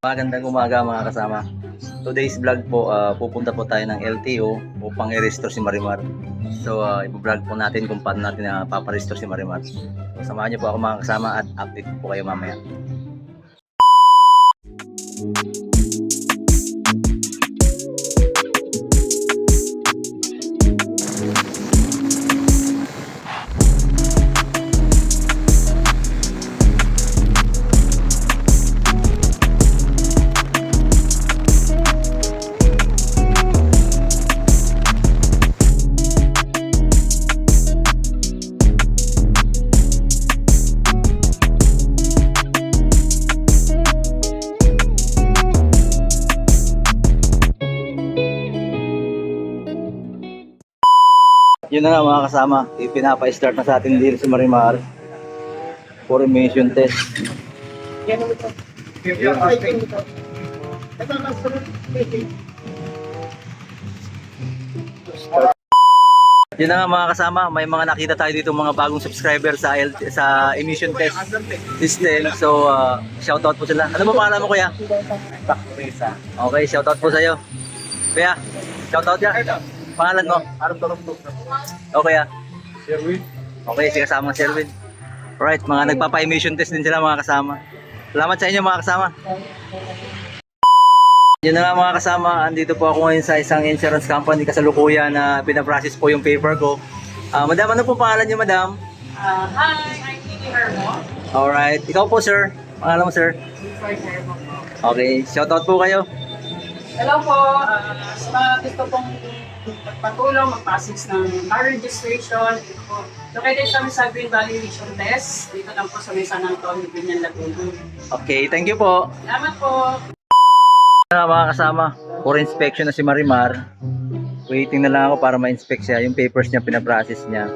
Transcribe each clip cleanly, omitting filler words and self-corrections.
Magandang umaga mga kasama. Today's vlog po, pupunta po tayo ng LTO upang i-restore si Marimar. So, i-vlog po natin kung paano natin paparestore si Marimar. So, samahan niyo po ako mga kasama at update po kayo mamaya. Yun na nga mga kasama, ipinapa-start na sa ating deal si Marimar for emission test. Yun na nga mga kasama, may mga nakita tayo dito mga bagong subscriber sa emission test system. So shoutout po sila. Ano ba pangalan mo kuya? Okay, shoutout po sa iyo. Kuya, shoutout ya. Pangalan mo? Okay Sherwin. Okay, si kasama Sherwin. Alright, mga nagpapa-emission test din sila mga kasama. Salamat sa inyo mga kasama. Yun na nga mga kasama, andito po ako ngayon sa isang insurance company kasalukuyan na pinaprocess po yung paper ko. Madam, ano po pangalan niyo madam? Hi, I'm Kiki Hermo. Alright, ikaw po sir. Pangalan mo sir? Okay, shoutout po kayo. Hello po, sa mga gusto pong magpatulong, mag-process ng car registration. Ito po, located kami sa Green Valley Mission Test. Dito lang po sa may San Antonio, Binyan, Laguna. Okay, thank you po. Salamat po. Mga kasama, for inspection na si Marimar. Waiting na lang ako para ma-inspect siya. Yung papers niya, pinaprocess niya.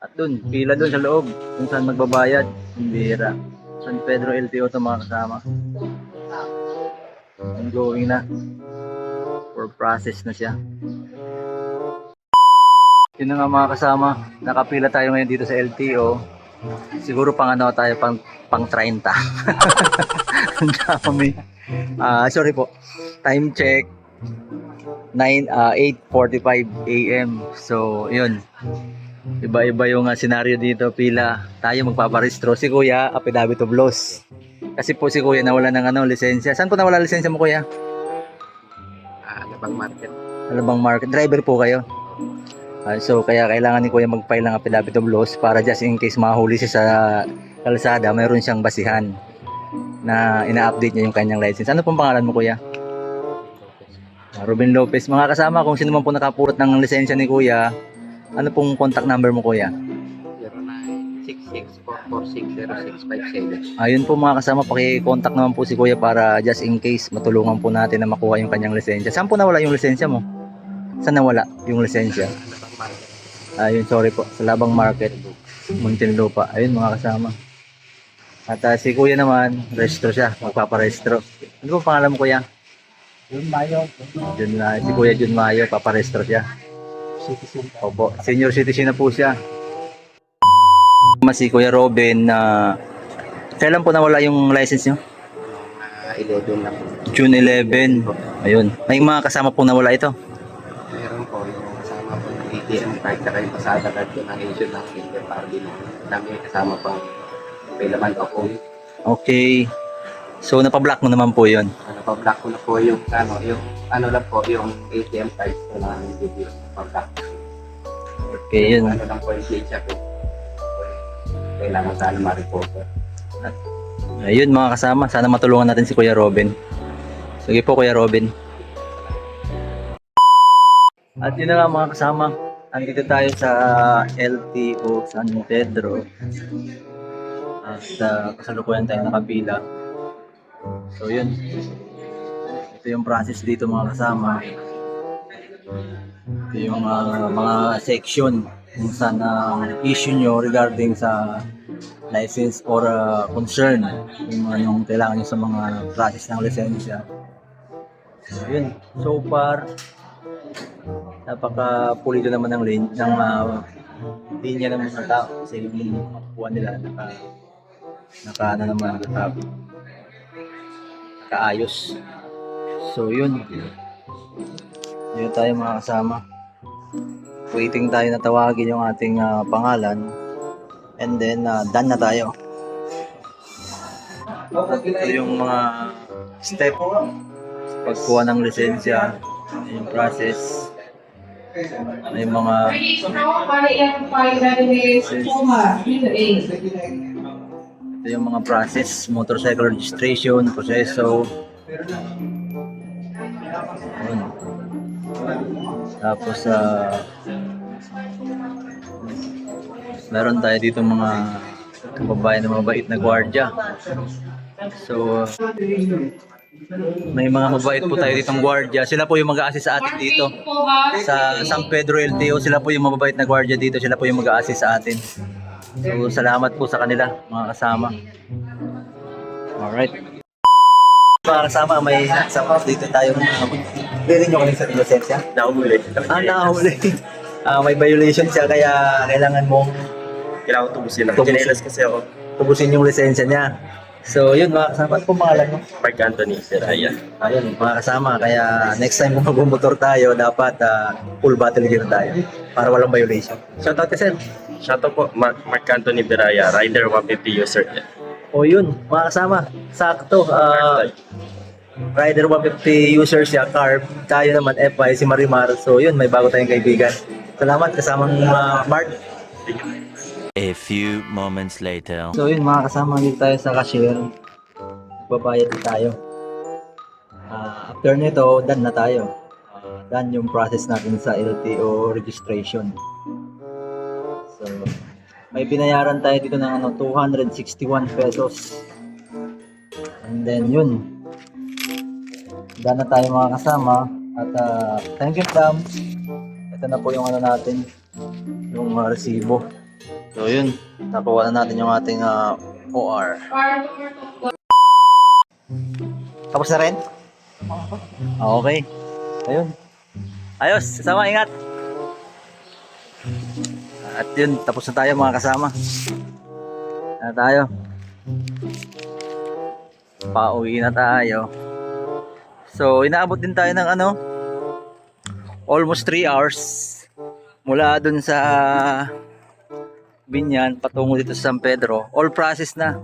At dun, pila dun sa loob. Kung saan magbabayad. Bira. San Pedro LTO to mga kasama. Ongoing na. For process na siya. Yun na nga mga kasama. Nakapila tayo ngayon dito sa LTO. Siguro pang ano tayo, pang 30. Ang dami. Sorry po. Time check 8:45 AM. So, yun. Iba-iba yung scenario dito, pila. Tayo magpaparehistro. Si Kuya, affidavit of loss. Kasi po si Kuya nawala ng lisensya. Saan po nawala lisensya mo Kuya? Alabang Market. Alabang Market. Driver po kayo. So, kaya kailangan ni Kuya mag-file ng affidavit of loss para just in case mahuli siya sa kalsada, mayroon siyang basihan na ina-update niya yung kanyang license. Ano pong pangalan mo Kuya? Ruben Lopez. Mga kasama, kung sino man po nakapurot ng lisensya ni Kuya, ano pong contact number mo Kuya? 0966-446-0657. Ayun po mga kasama, paki-contact naman po si Kuya para just in case matulungan po natin na makuha yung kanyang lisensya. Saan po nawala yung lisensya mo? Saan nawala yung lisensya? Alabang Market. Ayun, sorry po. Sa Labang Market, Muntinlupa. Ayun mga kasama. At si Kuya naman, restro siya. Magpaparestro. Ano po pangalan mo Kuya? Jun Mayo. Si Kuya Jun Mayo, paparestro siya. Citizen. Opo, senior citizen na po siya. Si Kuya Robin na kailan po nawala yung license nyo? 11 lang. June 11. Ayun. May mga kasama po nawala ito. Meron po yung kasama po ng ATM card na yung pasada card ko ng issue ng Kinder Party. Dami kasama pang paylaman ako. Okay. So napablock mo naman po yun. Pa-block ko na po yung ano lang po yung ATM card ko na video pa-block. Okay, yun. Ano lang po yung page ko. Kailangan sana ma-report. Ayun mga kasama. Sana matulungan natin si Kuya Robin. Sige po Kuya Robin. At yun na nga mga kasama. Andito tayo sa LTO San Pedro. At kasalukuyan tayo nakapila. So yun. Ito yung process dito mga kasama. Ito yung mga section kung saan issue nyo regarding sa license or concern yung kailangan nyo sa mga process ng lisensya. So yun. So far, napaka-pulido naman ng linya ng mga tao kasi yung makukuha nila naka ano naman, kaayos. So yun. Yun tayo mga kasama. Waiting tayo na tawagin yung ating pangalan. And then done na tayo. Ito yung mga step pagkuha ng lisensya, yung process. May mga ito yung mga process, motorcycle registration, proseso. Ayun. Tapos meron tayo dito mga kababayan na mabait na gwardiya. So may mga mabait po tayo ditong gwardiya. Sila po yung mag-a-assist sa atin dito. Sa San Pedro LTO, sila po yung mababait na gwardiya dito. Sila po yung mag-a-assist sa atin. So salamat po sa kanila, mga kasama. Alright. Mga kasama, may kasama dito tayo. Hindi nyo kami sa lisensya? Nakahuli. Nakahuli. May violation siya, kaya kailangan mong Kailangan ko tubusin lang. Chinelas kasi ako. tubusin yung lisensya niya. So yun mga kasama, ano pong pangalan mo? Mark Anthony Seraya. Ayun mga kasama, kaya next time kung mag-motor tayo, dapat full battle gear tayo para walang violation. Shoutout ka sir. Shoutout po, Mark Anthony Seraya, Rider 150 user. O yun, mga kasama, sakto. Rider 150 user siya, carb. Tayo naman, FI, si Marimar. So yun, may bago tayong kaibigan. Salamat kasamang Mark. A few moments later. So yun mga kasama, dito tayo sa cashier. Babayad tayo. After nito, done na tayo. Done yung process natin sa LTO registration. So, may binayaran tayo dito ng 261 pesos. And then yun. Done na tayo mga kasama. At thank you Sam. Ito na po yung natin. Yung resibo. So yun, nakuha na natin yung ating OR. Tapos na rin? Okay. Ayun. Ayos, kasama, ingat. At yun, tapos na tayo mga kasama. Na tayo. Pauwi na tayo. So, inaabot din tayo ng almost 3 hours. Mula dun sa Binyan patungo dito sa San Pedro. All process na.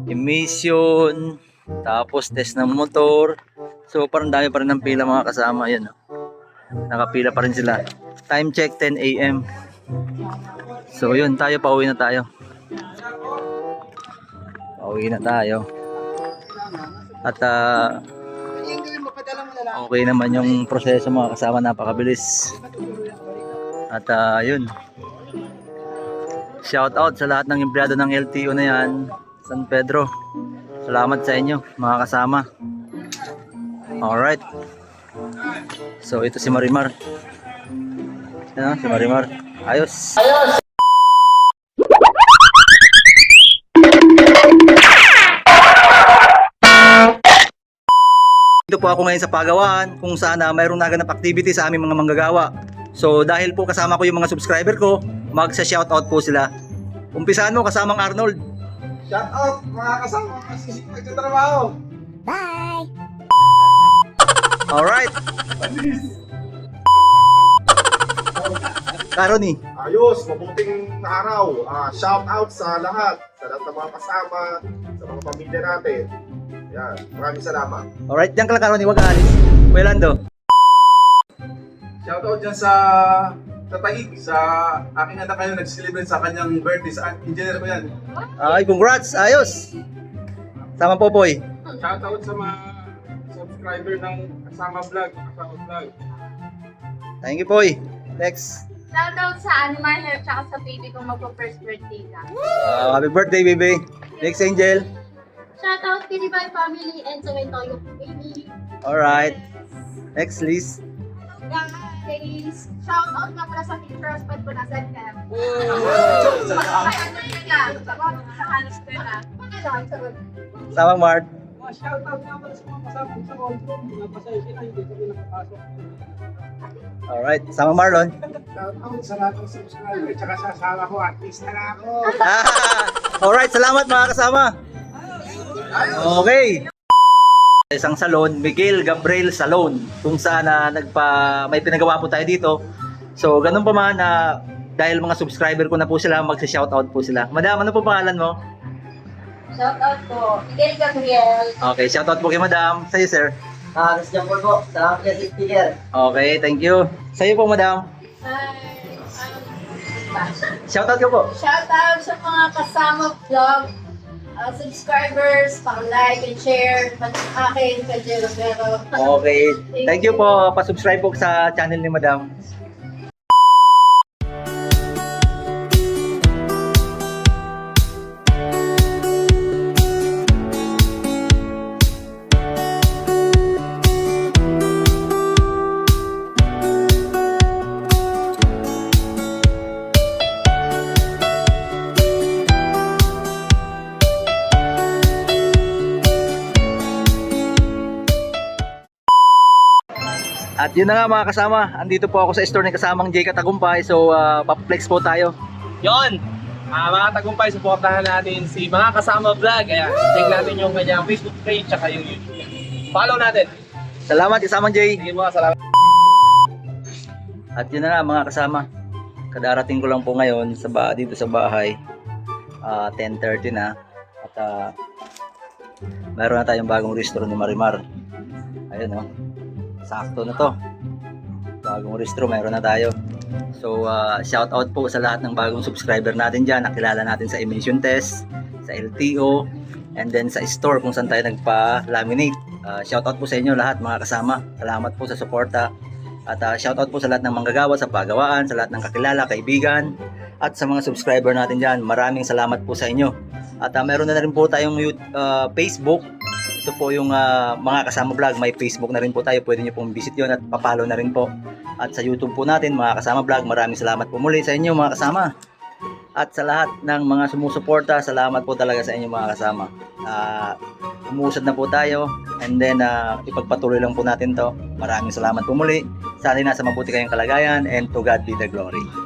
Emission, tapos test ng motor. So parang dami pa rin ng pila mga kasama. Yan. Nakapila pa rin sila. Time check 10 AM. So yun, tayo pauwi na tayo. Pauwi na tayo. At okay naman yung proseso mga kasama, napakabilis. At yun. Shout out sa lahat ng empleyado ng LTO na yan, San Pedro. Salamat sa inyo mga kasama. Alright. So ito si Marimar. Yan, si Marimar. Ayos. Dito po ako ngayon sa Pagawaan kung saan mayroong naganap activity sa aming mga manggagawa. So dahil po kasama ko yung mga subscriber ko, magsa-shoutout po sila. Umpisahan mo kasamang Arnold. Shout out mga kasama kasi nagtatrabaho. Bye! Alright. Karoni. Ayos, mabuting araw. Shout out sa lahat ng mga kasama, sa mga pamilya natin. Yan, maraming salamat. Alright, diyan ka lang Karoni, wag ka alis. Kuya Lando. Shout out dyan sa Taig, sa aking anak ngayon nag-celebrate sa kanyang birthday sa engineer ko yan. Ay, congrats. Ayos. Sama Popoy. Shout out sa mga subscriber ng Kasama Vlog, Thank you, Poy. Next. Shoutout sa Animal Health tsaka sa baby kong magpo-first birthday ka. Happy birthday, baby. Next, Angel. Shoutout Pinibay family and sa may Toyo baby. Alright. Next, Liz. Guys, shoutout nga pala sa teacher husband ko na San Cam. Ay, ano yun ka? Nakahalos ko na. Sama Mark. Shoutout nga pala sa mga kasama sa control. Napasaya sila, hindi kami nakapasok. Alright. Sama Marlon. Shout out sa lahat ng subscriber, tsaka sa asawa ko, artista na ako. Alright. Salamat mga kasama. Okay. isang salon, Miguel Gabriel Salon, kung saan may pinagawa po tayo dito. So, ganun pa man dahil mga subscriber ko na po sila, magsi-shoutout po sila. Madam, ano po pangalan mo? Shout out po. Miguel Gabriel. Okay, shoutout po kay Madam. Sa'yo, sir. Christian Paul po, sa guest speaker. Okay, thank you. Sa'yo po, Madam. Hi. Shoutout ko po. Shout out sa mga kasama vlog, subscribers, pang-like and share, akin, kay Pero. Okay, thank you po. Pa-subscribe po sa channel ni Madam. At yun na nga mga kasama, andito po ako sa store ng kasamang Jay Katagumpay. So, papaplex po tayo. Yon! Mga tagumpay, supportahan natin si Mga Kasama Vlog. Ayan, check natin yung kanyang Facebook page at yung YouTube. Follow natin. Salamat kasamang Jay. Sige mga salamat. At yun na nga mga kasama, kadarating ko lang po ngayon dito sa bahay. 10:30 na. At mayroon na tayong bagong restaurant ni Marimar. Ayun o. Sakto na to. Bagong restro, mayroon na tayo. So, shout out po sa lahat ng bagong subscriber natin dyan. Nakilala natin sa emission test, sa LTO, and then sa store kung saan tayo nagpa-laminate. Shout out po sa inyo lahat mga kasama. Salamat po sa suporta. At shout out po sa lahat ng manggagawa sa pagawaan, sa lahat ng kakilala, kaibigan, at sa mga subscriber natin dyan. Maraming salamat po sa inyo. At meron na rin po tayong Facebook. Ito po yung Mga Kasama Vlog. May Facebook na rin po tayo. Pwede nyo pong visit yun at papalo na rin po. At sa YouTube po natin, Mga Kasama Vlog. Maraming salamat po muli sa inyo mga kasama. At sa lahat ng mga sumusuporta, salamat po talaga sa inyo mga kasama. Umuusad na po tayo. And then, ipagpatuloy lang po natin to. Maraming salamat po muli. Sana nasa mabuti kayong kalagayan. And to God be the glory.